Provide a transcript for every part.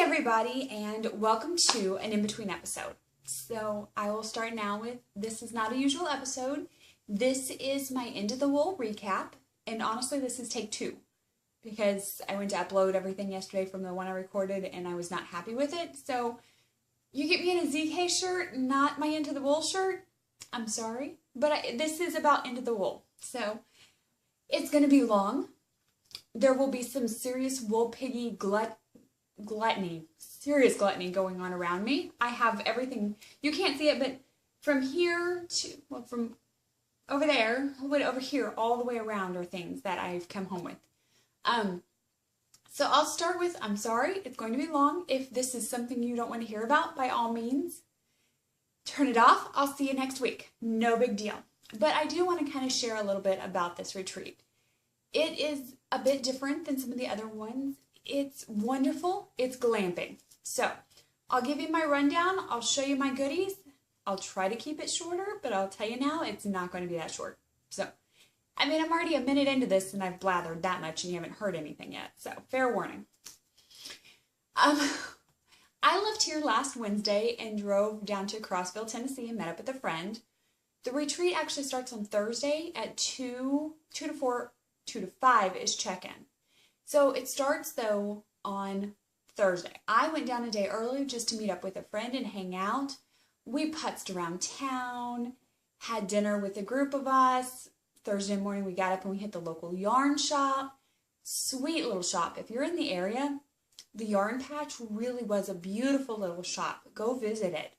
everybody, and welcome to an in-between episode. So I will start now with, this is not a usual episode. This is my Into the Wool recap, and honestly this is take 2 because I went to upload everything yesterday from the one I recorded and I was not happy with it. So you get me in a ZK shirt, not my Into the Wool shirt. I'm sorry, but this is about Into the Wool. So it's going to be long. There will be some serious wool piggy gluttony, serious gluttony going on around me. I have everything, you can't see it, but from here to, well, from over there, over here, all the way around are things that I've come home with. So I'll start with, I'm sorry, it's going to be long. If this is something you don't want to hear about, by all means, turn it off. I'll see you next week. No big deal. But I do want to kind of share a little bit about this retreat. It is a bit different than some of the other ones. It's wonderful. It's glamping. So I'll give you my rundown. I'll show you my goodies. I'll try to keep it shorter, but I'll tell you now, it's not going to be that short. So, I mean, I'm already a minute into this and I've blathered that much and you haven't heard anything yet. So fair warning. I left here last Wednesday and drove down to Crossville, Tennessee and met up with a friend. The retreat actually starts on Thursday at 2 to 5 is check-in. So it starts though on Thursday. I went down a day early just to meet up with a friend and hang out. We putzed around town, had dinner with a group of us. Thursday morning we got up and we hit the local yarn shop. Sweet little shop. If you're in the area, the Yarn Patch really was a beautiful little shop. Go visit it.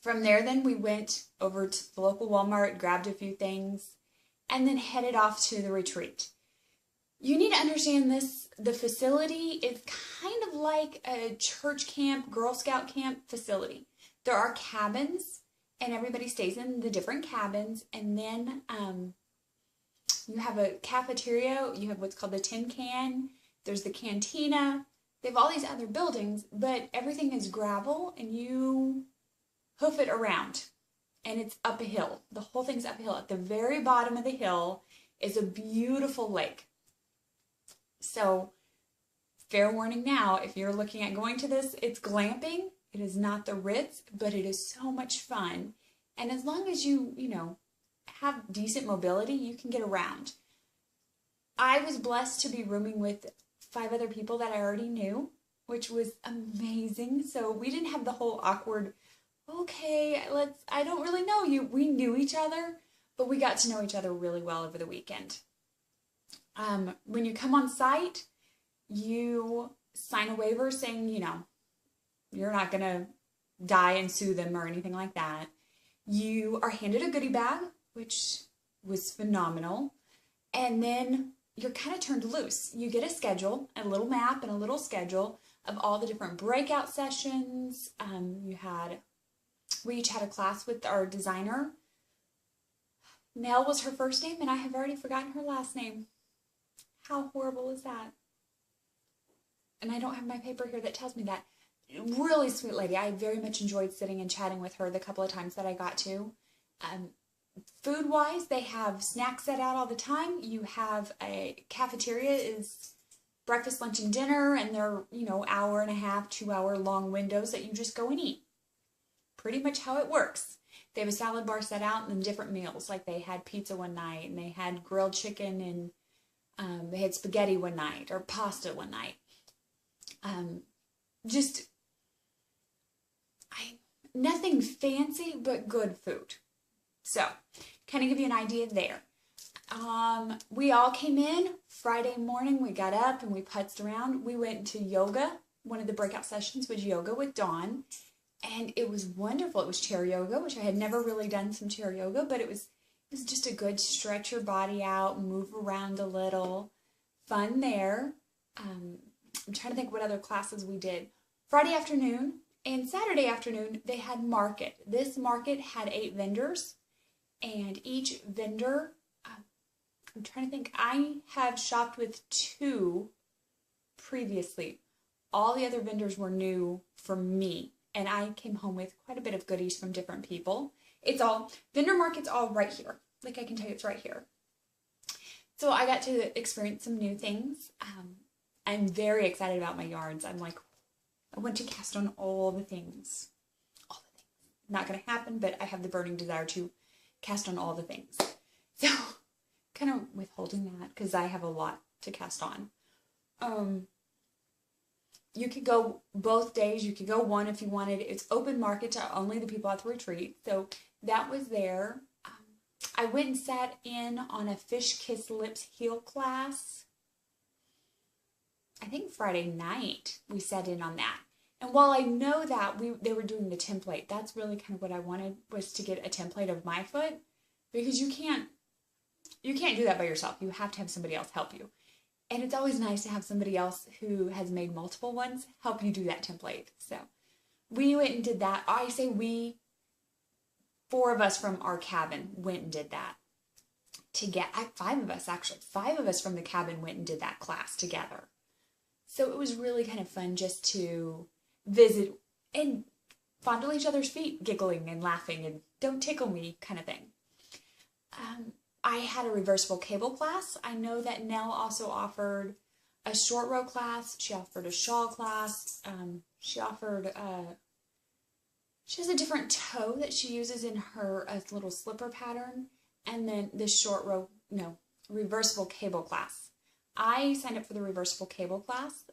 From there then we went over to the local Walmart, grabbed a few things, and then headed off to the retreat. You need to understand this, the facility is kind of like a church camp, Girl Scout camp facility. There are cabins and everybody stays in the different cabins, and then you have a cafeteria, you have what's called the tin can, there's the cantina, they have all these other buildings, but everything is gravel and you hoof it around and it's up a hill. The whole thing's up a hill. At the very bottom of the hill is a beautiful lake. So, fair warning now, if you're looking at going to this, it's glamping. It is not the Ritz, but it is so much fun. And as long as you have decent mobility, you can get around. I was blessed to be rooming with 5 other people that I already knew, which was amazing. So we didn't have the whole awkward, okay, I don't really know you. We knew each other, but we got to know each other really well over the weekend. When you come on site, you sign a waiver saying, you're not going to die and sue them or anything like that. You are handed a goodie bag, which was phenomenal. And then you're kind of turned loose. You get a schedule, a little map and a little schedule of all the different breakout sessions. We each had a class with our designer. Nell was her first name and I have already forgotten her last name. How horrible is that? And I don't have my paper here that tells me that. Really sweet lady. I very much enjoyed sitting and chatting with her the couple of times that I got to. Food-wise, they have snacks set out all the time. You have a cafeteria is breakfast, lunch, and dinner, and they're, hour and a half, 2-hour long windows that you just go and eat. Pretty much how it works. They have a salad bar set out and then different meals. Like they had pizza one night and they had grilled chicken and they had spaghetti one night or pasta one night. Nothing fancy, but good food. So, kind of give you an idea there. We all came in Friday morning. We got up and we putzed around. We went to yoga. One of the breakout sessions was yoga with Dawn. And it was wonderful. It was chair yoga, which I had never really done some chair yoga, but it was just a good stretch your body out, move around a little. Fun there. I'm trying to think what other classes we did. Friday afternoon and Saturday afternoon, they had market. This market had 8 vendors, and each vendor, I'm trying to think, I have shopped with 2 previously. All the other vendors were new for me. And I came home with quite a bit of goodies from different people. Vendor market's all right here. Like I can tell you it's right here. So I got to experience some new things. I'm very excited about my yarns. I'm like, I want to cast on all the things. All the things. Not going to happen, but I have the burning desire to cast on all the things. So, kind of withholding that because I have a lot to cast on. You could go both days. You could go one if you wanted. It's open market to only the people at the retreat. So that was there. I went and sat in on a Fish Kiss Lips Heal class. I think Friday night we sat in on that. And while I know that they were doing the template, that's really kind of what I wanted, was to get a template of my foot, because you can't do that by yourself. You have to have somebody else help you. And it's always nice to have somebody else who has made multiple ones help you do that template. So we went and did that. I say we, 4 of us from our cabin went and did that. Five of us from the cabin went and did that class together. So it was really kind of fun just to visit and fondle each other's feet, giggling and laughing and don't tickle me kind of thing. I had a reversible cable class. I know that Nell also offered a short row class. She offered a shawl class. She has a different toe that she uses in her little slipper pattern. And then the reversible cable class. I signed up for the reversible cable class.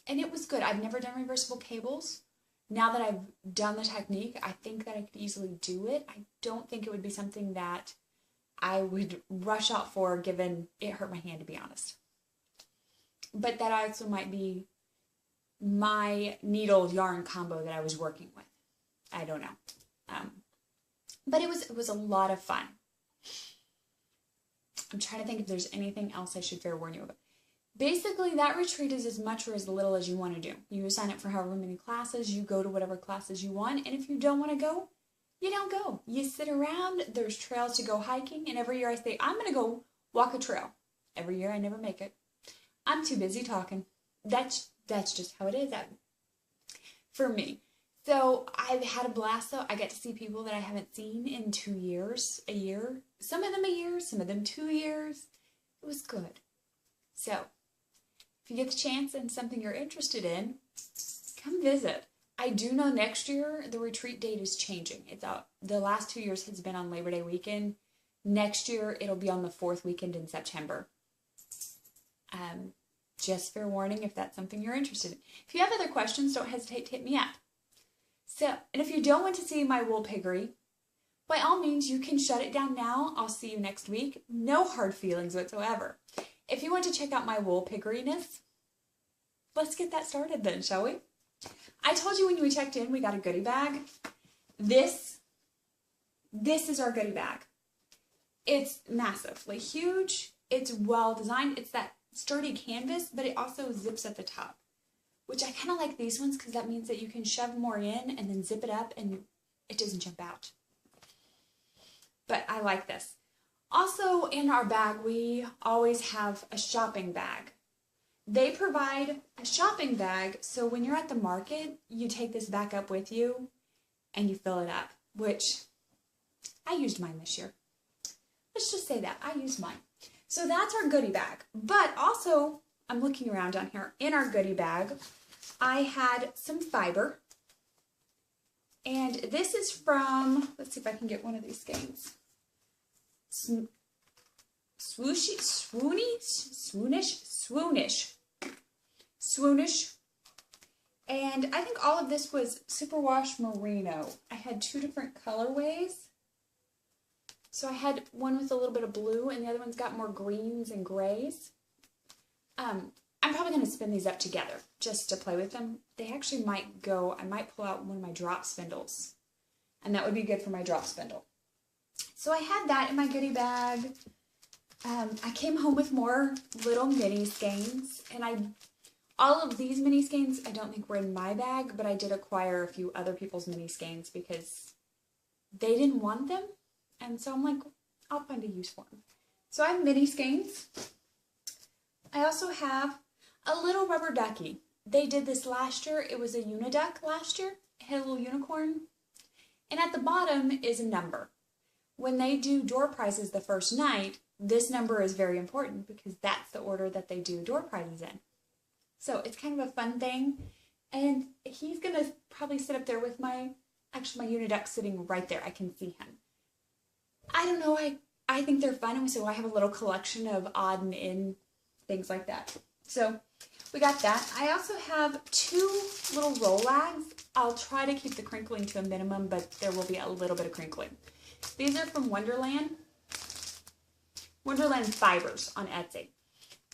And it was good. I've never done reversible cables. Now that I've done the technique, I think that I could easily do it. I don't think it would be something that I would rush out for, given it hurt my hand, to be honest. But that also might be my needle yarn combo that I was working with. I don't know. But it was a lot of fun. I'm trying to think if there's anything else I should fair warn you about. Basically, that retreat is as much or as little as you want to do. You sign up for however many classes, you go to whatever classes you want, and if you don't want to go, you don't go. You sit around, there's trails to go hiking, and every year I say, I'm going to go walk a trail. Every year I never make it. I'm too busy talking. That's just how it is for me. So I've had a blast, though. I get to see people that I haven't seen in 2 years, a year. Some of them a year, some of them 2 years. It was good. So if you get the chance and something you're interested in, come visit. I do know next year the retreat date is changing. It's out. The last 2 years has been on Labor Day weekend. Next year it'll be on the 4th weekend in September. Just fair warning if that's something you're interested in. If you have other questions, don't hesitate to hit me up. So, and if you don't want to see my wool piggery, by all means, you can shut it down now. I'll see you next week. No hard feelings whatsoever. If you want to check out my wool piggeriness, let's get that started then, shall we? I told you when we checked in, we got a goodie bag. This is our goodie bag. It's massively huge. It's well designed. It's that sturdy canvas, but it also zips at the top, which I kind of like these ones because that means that you can shove more in and then zip it up and it doesn't jump out. But I like this. Also in our bag, we always have a shopping bag. They provide a shopping bag, so when you're at the market, you take this back up with you and you fill it up, which I used mine this year. Let's just say that. I used mine. So that's our goodie bag. But also, I'm looking around down here. In our goodie bag, I had some fiber. And this is from, let's see if I can get one of these skeins. Swoonish. And I think all of this was Superwash Merino. I had 2 different colorways. So I had one with a little bit of blue and the other one's got more greens and grays. I'm probably going to spin these up together just to play with them. They actually might go, I might pull out one of my drop spindles. And that would be good for my drop spindle. So I had that in my goodie bag. I came home with more little mini skeins. And all of these mini skeins I don't think were in my bag, but I did acquire a few other people's mini skeins because they didn't want them. And so I'm like, I'll find a use for them. So I have mini skeins. I also have a little rubber ducky. They did this last year. It was a uniduck last year. It had a little unicorn. And at the bottom is a number. When they do door prizes the first night, this number is very important because that's the order that they do door prizes in. So it's kind of a fun thing. And he's going to probably sit up there with my Uniduck sitting right there. I can see him. I don't know. I think they're fun. And so I have a little collection of odd and in things like that. So we got that. I also have 2 little Rolags. I'll try to keep the crinkling to a minimum, but there will be a little bit of crinkling. These are from Wonderland. Wonderland Fibers on Etsy.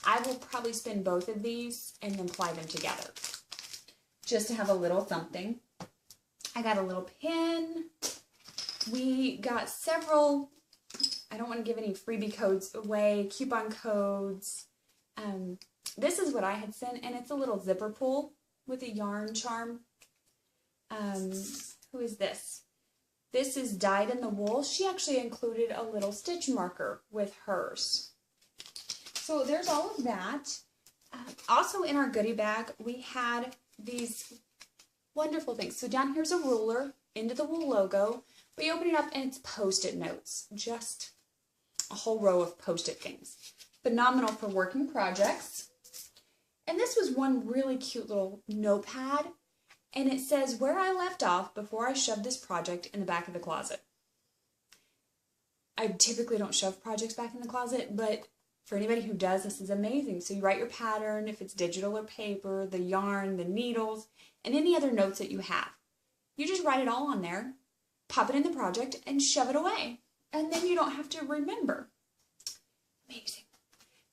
I will probably spin both of these and then ply them together, just to have a little something. I got a little pin. We got several, I don't want to give any freebie codes away, coupon codes. This is what I had sent, and it's a little zipper pull with a yarn charm. Who is this? This is Dyed in the Wool. She actually included a little stitch marker with hers. So there's all of that. Also in our goodie bag, we had these wonderful things. So down here's a ruler, Into the Wool logo. We open it up and it's Post-it notes. Just a whole row of Post-it things. Phenomenal for working projects. And this was one really cute little notepad. And it says, where I left off before I shoved this project in the back of the closet. I typically don't shove projects back in the closet, but for anybody who does, this is amazing. So you write your pattern, if it's digital or paper, the yarn, the needles, and any other notes that you have. You just write it all on there, pop it in the project, and shove it away. And then you don't have to remember. Amazing.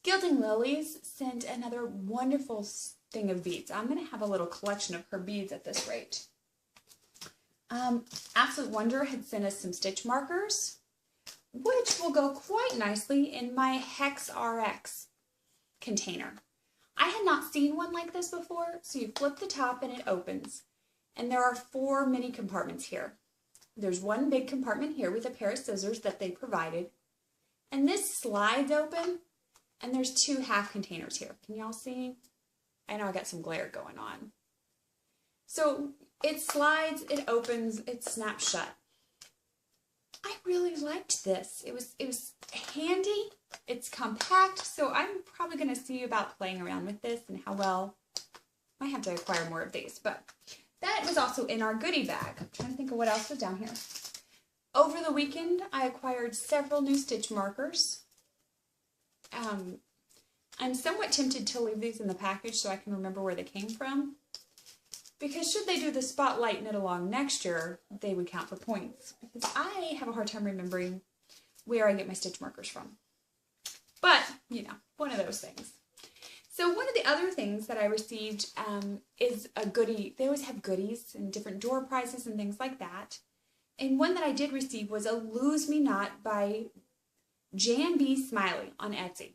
Gilding Lilies sent another wonderful thing of beads. I'm going to have a little collection of her beads at this rate. Absolute Wonder had sent us some stitch markers, which will go quite nicely in my Hex RX container. I had not seen one like this before, so you flip the top and it opens. And there are 4 mini compartments here. There's one big compartment here with a pair of scissors that they provided. And this slides open, and there's 2 half containers here. Can y'all see? I know I got some glare going on. So it slides, it opens, it snaps shut. I really liked this. It was handy, it's compact, so I'm probably going to see about playing around with this and how well. I might have to acquire more of these, but that was also in our goodie bag. I'm trying to think of what else was down here. Over the weekend, I acquired several new stitch markers. I'm somewhat tempted to leave these in the package so I can remember where they came from. Because should they do the Spotlight Knit Along next year, they would count for points. Because I have a hard time remembering where I get my stitch markers from. But, you know, one of those things. So one of the other things that I received is a goodie. They always have goodies and different door prizes and things like that. And one that I did receive was a Lose Me Not by Jan B. Smiley on Etsy.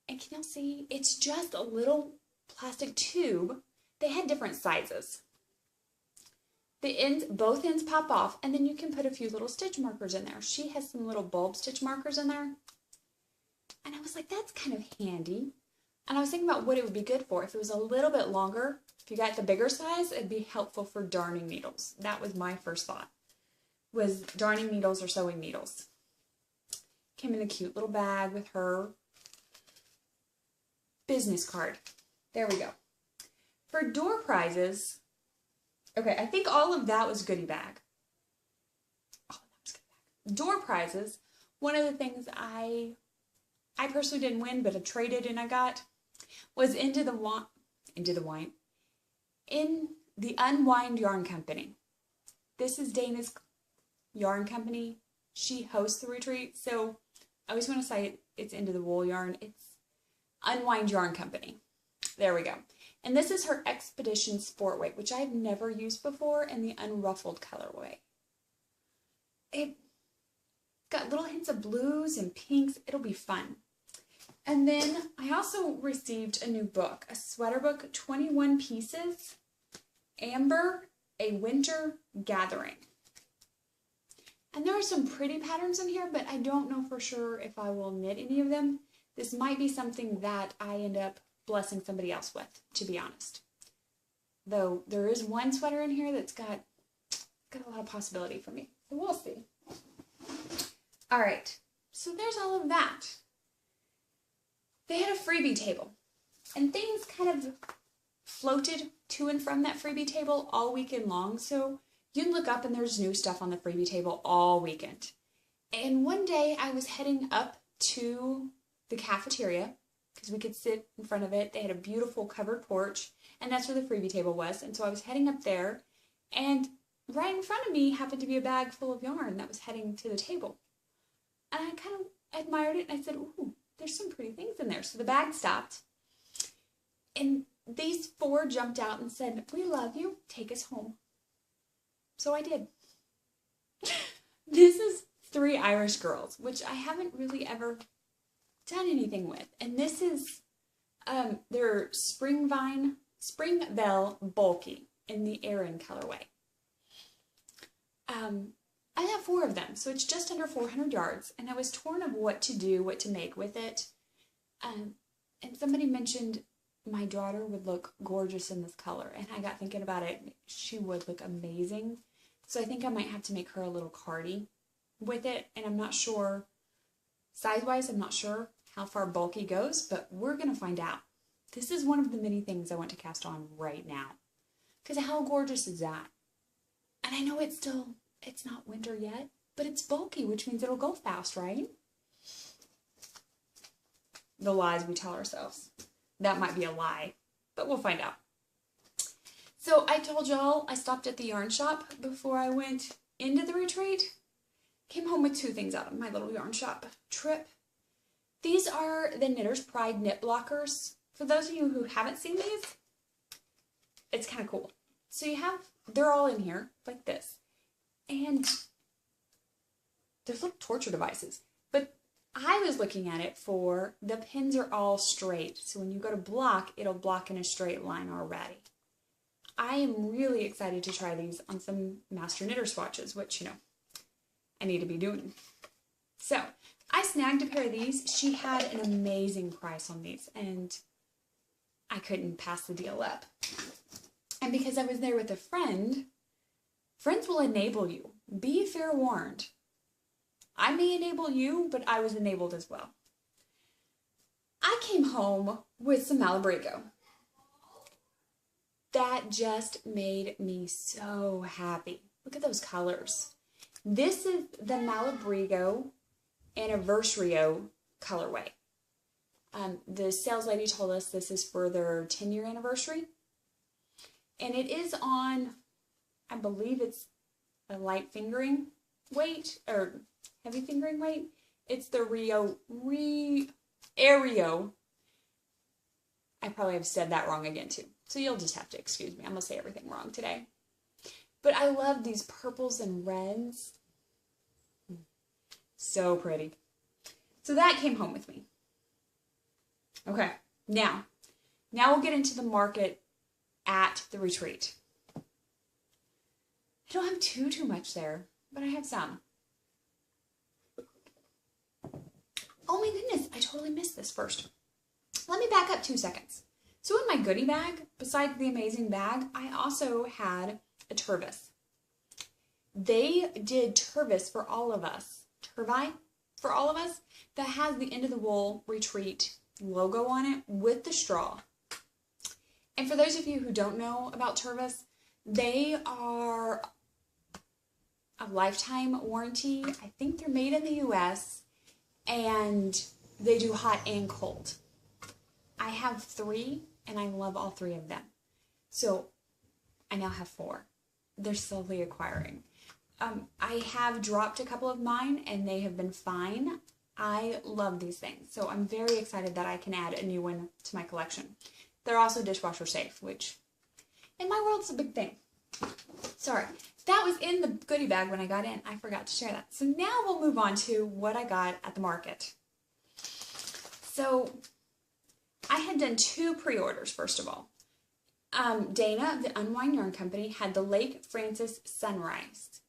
And can y'all see? It's just a little plastic tube. They had different sizes. The ends, both ends pop off, and then you can put a few little stitch markers in there. She has some little bulb stitch markers in there. And I was like, that's kind of handy. And I was thinking about what it would be good for. If it was a little bit longer, if you got the bigger size, it'd be helpful for darning needles. That was my first thought, was darning needles or sewing needles. Came in a cute little bag with her business card. There we go. For door prizes, okay, I think all of that was goodie bag. Oh, that was goodie bag. Door prizes, one of the things I personally didn't win, but I traded and I got, was in the Unwind Yarn Company. This is Dana's yarn company. She hosts the retreat, so I always want to say it's Into the Wool yarn. It's Unwind Yarn Company. There we go. And this is her Expedition Sport Weight, which I've never used before, in the unruffled colorway. It got little hints of blues and pinks. It'll be fun. And then I also received a new book, a sweater book, 21 pieces, Amber, A Winter Gathering. And there are some pretty patterns in here, but I don't know for sure if I will knit any of them. This might be something that I end up blessing somebody else with, to be honest. Though there is one sweater in here that's got a lot of possibility for me. So we'll see. All right. So there's all of that. They had a freebie table, and things kind of floated to and from that freebie table all weekend long. So you'd look up and there's new stuff on the freebie table all weekend. And one day I was heading up to the cafeteria because we could sit in front of it. They had a beautiful covered porch, and that's where the freebie table was. And so I was heading up there, and right in front of me happened to be a bag full of yarn that was heading to the table. And I kind of admired it, and I said, ooh, there's some pretty things in there. So the bag stopped, and these four jumped out and said, we love you, take us home. So I did. This is 3 Irish girls, which I haven't really ever done anything with. And this is their Springvale Bulky in the Erin colorway. I have 4 of them, so it's just under 400 yards, and I was torn of what to do, what to make with it. And somebody mentioned my daughter would look gorgeous in this color, and I got thinking about it. She would look amazing. So I think I might have to make her a little cardi with it, and I'm not sure, size-wise, I'm not sure how far bulky goes, but we're going to find out. This is one of the many things I want to cast on right now, because how gorgeous is that? And I know it's not winter yet, but it's bulky, which means it'll go fast, right? The lies we tell ourselves. That might be a lie, but we'll find out. So I told y'all I stopped at the yarn shop before I went into the retreat. Came home with 2 things out of my little yarn shop trip. These are the Knitter's Pride knit blockers. For those of you who haven't seen these, it's kind of cool. So they're all in here like this. And there's little torture devices. But I was looking at it for the pins are all straight. So when you go to block, it'll block in a straight line already. I am really excited to try these on some Master Knitter swatches, which, I need to be doing. So I snagged a pair of these. She had an amazing price on these, and I couldn't pass the deal up. And because I was there with a friend, friends will enable you. Be fair warned. I may enable you, but I was enabled as well. I came home with some Malabrigo. That just made me so happy. Look at those colors. This is the Malabrigo Anniversario colorway. The sales lady told us this is for their 10-year anniversary. And it is on, I believe it's a light fingering weight, or heavy fingering weight. It's the Aereo. I probably have said that wrong again too. So you'll just have to excuse me. I'm going to say everything wrong today. But I love these purples and reds. So pretty. So that came home with me. Okay, now we'll get into the market at the retreat. I don't have too much there, but I have some. Oh my goodness, I totally missed this first. Let me back up 2 seconds. So in my goodie bag, besides the amazing bag, I also had a Tervis. They did Tervis for all of us. Tervi for all of us that has the End of the Wool Retreat logo on it with the straw. And for those of you who don't know about Tervis, they are a lifetime warranty. I think they're made in the US, and they do hot and cold. I have 3, and I love all 3 of them. So I now have 4. They're slowly acquiring. I have dropped a couple of mine, and they have been fine. I love these things, so I'm very excited that I can add a new one to my collection. They're also dishwasher safe, which in my world is a big thing. Sorry, that was in the goodie bag when I got in. I forgot to share that. So now we'll move on to what I got at the market. So I had done 2 pre-orders, first of all. Dana, the Unwind Yarn Company, had the Lake Francis Sunrise.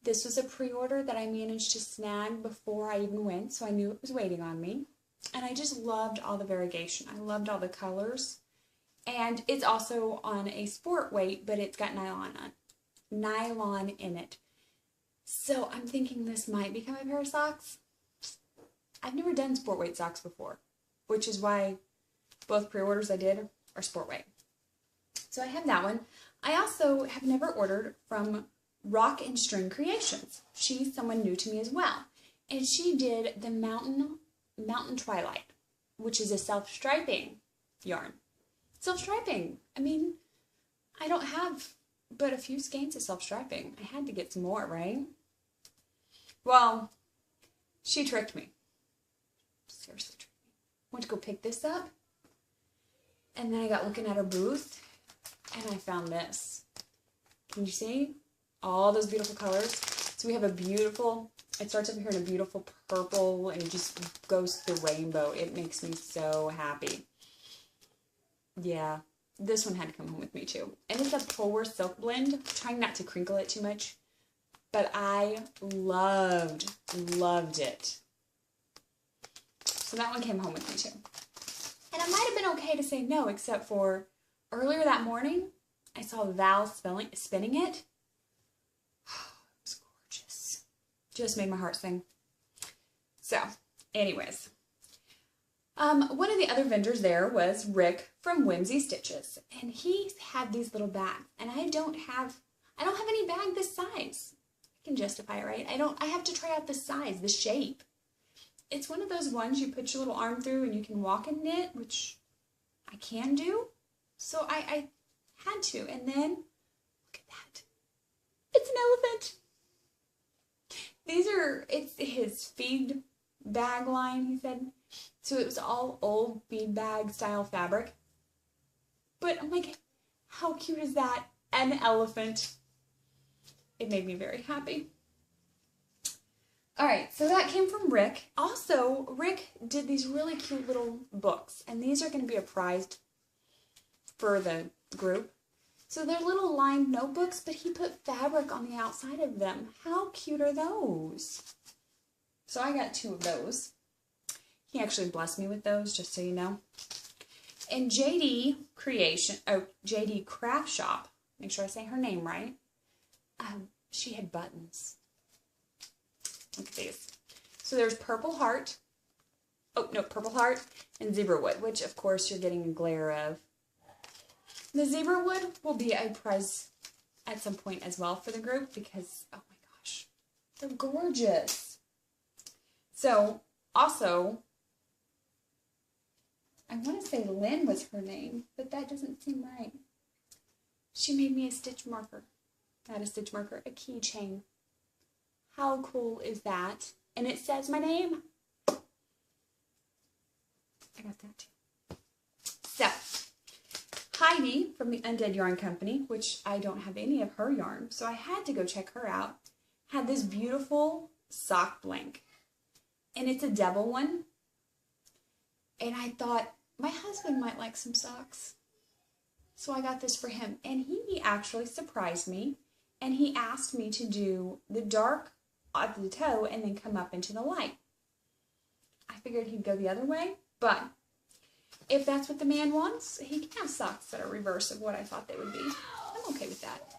This was a pre-order that I managed to snag before I even went, so I knew it was waiting on me. And I just loved all the variegation. I loved all the colors. And it's also on a sport weight, but it's got nylon in it. So I'm thinking this might become a pair of socks. I've never done sport weight socks before, which is why both pre-orders I did are sport weight. So I have that one. I also have never ordered from Rock and String Creations. She's someone new to me as well. And she did the Mountain Twilight, which is a self-striping yarn. Self-striping. I mean, I don't have but a few skeins of self-striping. I had to get some more, right? Well, she tricked me. Seriously tricked me. Went to go pick this up, and then I got looking at her booth, and I found this. Can you see all those beautiful colors? So we have a beautiful, it starts over here in a beautiful purple, and it just goes to the rainbow. It makes me so happy. Yeah, this one had to come home with me too. And it's a Polworth silk blend. I'm trying not to crinkle it too much, but I loved it. So that one came home with me too. And I might have been okay to say no, except for earlier that morning, I saw Val spinning it. Oh, it was gorgeous. Just made my heart sing. So, anyways. One of the other vendors there was Rick from Whimsy Stitches. And he had these little bags. And I don't have any bag this size. I can justify it, right? I have to try out the size, the shape. It's one of those ones you put your little arm through and you can walk in it, which I can do. So I had to. And then, look at that. It's an elephant. It's his feed bag line, he said. So it was all old bead bag style fabric. But I'm like, how cute is that? An elephant. It made me very happy. All right, so that came from Rick. Also, Rick did these really cute little books, and these are going to be a prize for the group. So they're little lined notebooks, but he put fabric on the outside of them. How cute are those? So I got 2 of those. He actually blessed me with those, just so you know. And JD Craft Shop, make sure I say her name right, she had buttons. Look at these. So there's Purple Heart. Oh, no, Purple Heart and Zebra Wood, which, of course, you're getting a glare of. The Zebra Wood will be a prize at some point as well for the group because, oh my gosh, they're gorgeous. So, also, I want to say Lynn was her name, but that doesn't seem right. She made me a stitch marker. Not a stitch marker, a keychain. How cool is that? And it says my name. I got that too. So, Heidi from the Undead Yarn Company, which I don't have any of her yarn, so I had to go check her out, had this beautiful sock blank. And it's a double one. And I thought, my husband might like some socks. So I got this for him. And he actually surprised me. And he asked me to do the dark at the toe and then come up into the light. I figured he'd go the other way. But if that's what the man wants, he can have socks that are reverse of what I thought they would be. I'm okay with that.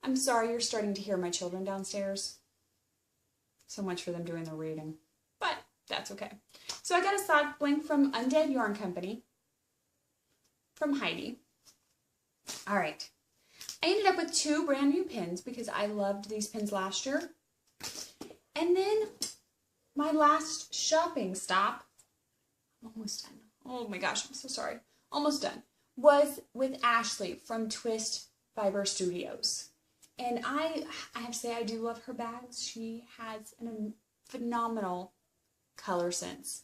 I'm sorry you're starting to hear my children downstairs. So much for them doing the reading. But that's okay. So I got a sock blank from Undead Yarn Company from Heidi. All right. I ended up with 2 brand new pins because I loved these pins last year. And then my last shopping stop, I'm almost done. Oh my gosh, I'm so sorry. Almost done. Was with Ashley from Twist Fiber Studios. And I have to say I do love her bags. She has a phenomenal color sense.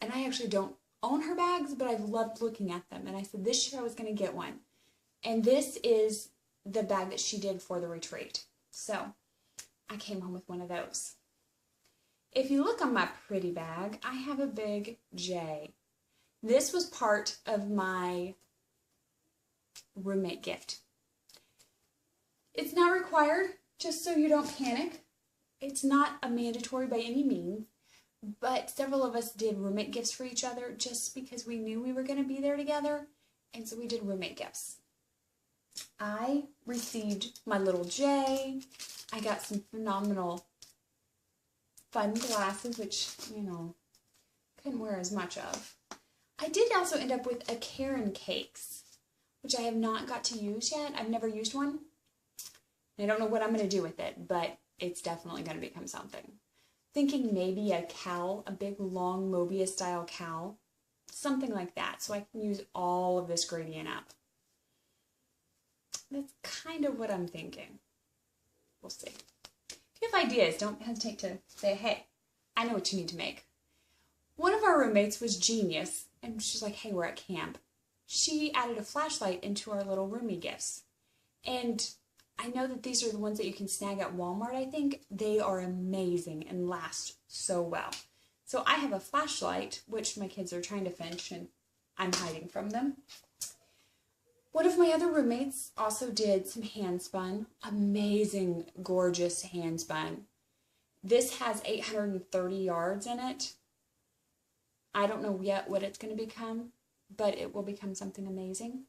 And I actually don't own her bags, but I've loved looking at them. And I said this year I was going to get one. And this is the bag that she did for the retreat. So I came home with one of those. If you look on my pretty bag, I have a big J. This was part of my roommate gift. It's not required, just so you don't panic. It's not a mandatory by any means, but several of us did roommate gifts for each other just because we knew we were going to be there together, and so we did roommate gifts. I received my little J. I got some phenomenal fun glasses, which, you know, couldn't wear as much of. I did also end up with a Caron Cakes, which I have not got to use yet. I've never used one. I don't know what I'm going to do with it, but it's definitely going to become something. Thinking maybe a cowl, a big long Mobius style cowl, something like that, so I can use all of this gradient up. That's kind of what I'm thinking. We'll see. If you have ideas, don't hesitate to say, hey, I know what you need to make. One of our roommates was genius, and she's like, hey, we're at camp. She added a flashlight into our little roomie gifts. And I know that these are the ones that you can snag at Walmart, I think. They are amazing and last so well. So I have a flashlight, which my kids are trying to finish, and I'm hiding from them. One of my other roommates also did some hand spun. Amazing, gorgeous hand spun. This has 830 yards in it. I don't know yet what it's going to become, but it will become something amazing.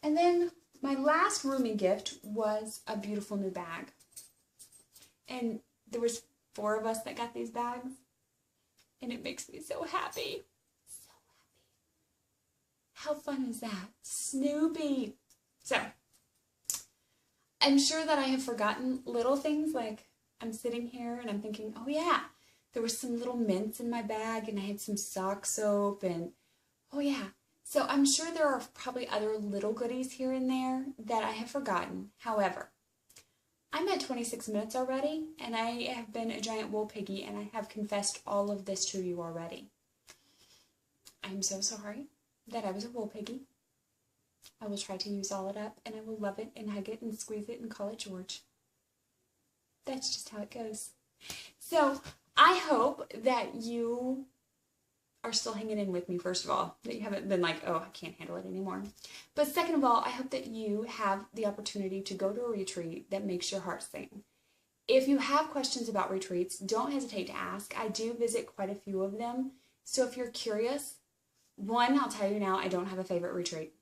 And then my last roomie gift was a beautiful new bag. And there was 4 of us that got these bags. And it makes me so happy. So happy. How fun is that? Snoopy. So, I'm sure that I have forgotten little things, like I'm sitting here and I'm thinking, oh yeah, there was some little mints in my bag and I had some sock soap and, oh yeah. So I'm sure there are probably other little goodies here and there that I have forgotten. However, I'm at 26 minutes already, and I have been a giant wool piggy, and I have confessed all of this to you already. I'm so sorry that I was a wool piggy. I will try to use all it up, and I will love it and hug it and squeeze it and call it George. That's just how it goes. So I hope that you are still hanging in with me, first of all, that you haven't been like, oh, I can't handle it anymore. But second of all, I hope that you have the opportunity to go to a retreat that makes your heart sing. If you have questions about retreats, don't hesitate to ask. I do visit quite a few of them. So if you're curious, one, I'll tell you now, I don't have a favorite retreat.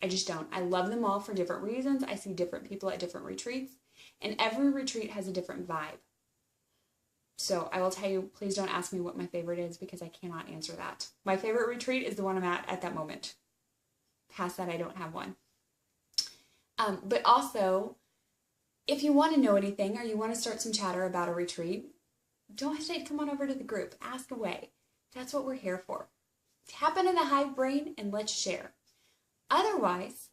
I just don't. I love them all for different reasons. I see different people at different retreats, and every retreat has a different vibe. So I will tell you, please don't ask me what my favorite is because I cannot answer that. My favorite retreat is the one I'm at that moment. Past that, I don't have one. But also, if you want to know anything or you want to start some chatter about a retreat, don't hesitate to come on over to the group. Ask away. That's what we're here for. Tap into the hive brain and let's share. Otherwise,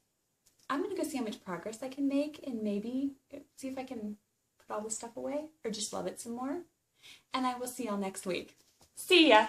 I'm going to go see how much progress I can make and maybe see if I can put all this stuff away or just love it some more. And I will see y'all next week. See ya!